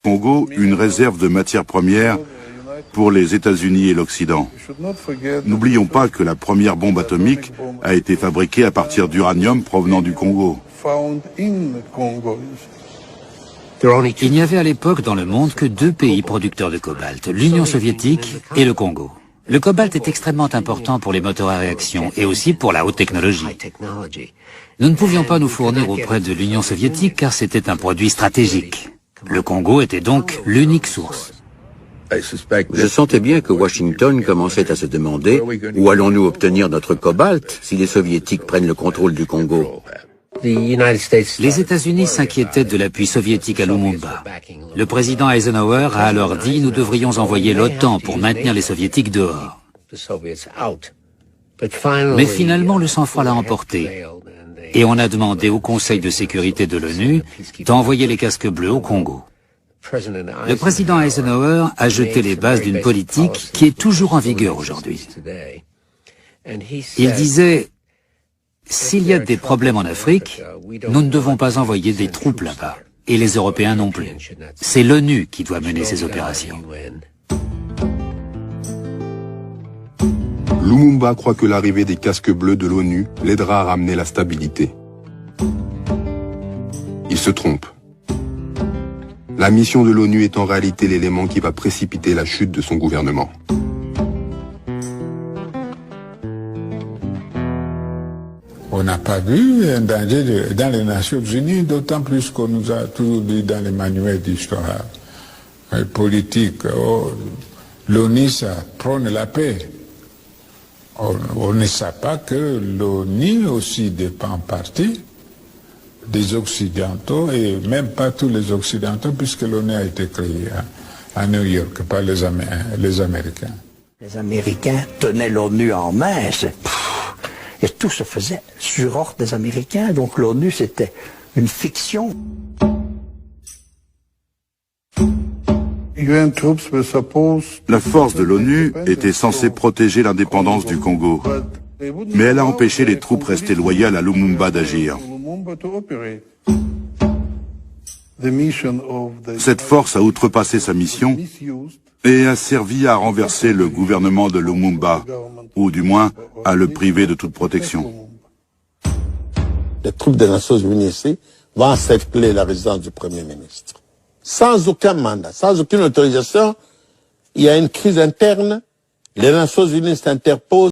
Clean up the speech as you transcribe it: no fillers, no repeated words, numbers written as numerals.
Congo une réserve de matières premières pour les États-Unis et l'Occident. N'oublions pas que la première bombe atomique a été fabriquée à partir d'uranium provenant du Congo. Il n'y avait à l'époque dans le monde que 2 pays producteurs de cobalt, l'Union soviétique et le Congo. Le cobalt est extrêmement important pour les moteurs à réaction et aussi pour la haute technologie. Nous ne pouvions pas nous fournir auprès de l'Union soviétique car c'était un produit stratégique. Le Congo était donc l'unique source. Je sentais bien que Washington commençait à se demander où allons-nous obtenir notre cobalt si les soviétiques prennent le contrôle du Congo. Les États-Unis s'inquiétaient de l'appui soviétique à Lumumba. Le président Eisenhower a alors dit « Nous devrions envoyer l'OTAN pour maintenir les soviétiques dehors ». Mais finalement, le sang-froid l'a emporté. Et on a demandé au Conseil de sécurité de l'ONU d'envoyer les casques bleus au Congo. Le président Eisenhower a jeté les bases d'une politique qui est toujours en vigueur aujourd'hui. Il disait « S'il y a des problèmes en Afrique, nous ne devons pas envoyer des troupes là-bas, et les Européens non plus. C'est l'ONU qui doit mener ces opérations. » Lumumba croit que l'arrivée des casques bleus de l'ONU l'aidera à ramener la stabilité. Il se trompe. La mission de l'ONU est en réalité l'élément qui va précipiter la chute de son gouvernement. On n'a pas vu un danger dans les Nations Unies, d'autant plus qu'on nous a toujours dit dans les manuels d'histoire politique, l'ONU, ça prône la paix. On ne sait pas que l'ONU aussi dépend en partie des Occidentaux, et même pas tous les Occidentaux, puisque l'ONU a été créée à New York par les Américains. Les Américains tenaient l'ONU en main, et tout se faisait sur ordre des Américains, donc l'ONU c'était une fiction. La force de l'ONU était censée protéger l'indépendance du Congo, mais elle a empêché les troupes restées loyales à Lumumba d'agir. Cette force a outrepassé sa mission et a servi à renverser le gouvernement de Lumumba, ou du moins à le priver de toute protection. Les troupes des Nations Unies ici vont encercler la résidence du Premier ministre. Sans aucun mandat, sans aucune autorisation, il y a une crise interne, les Nations Unies s'interposent.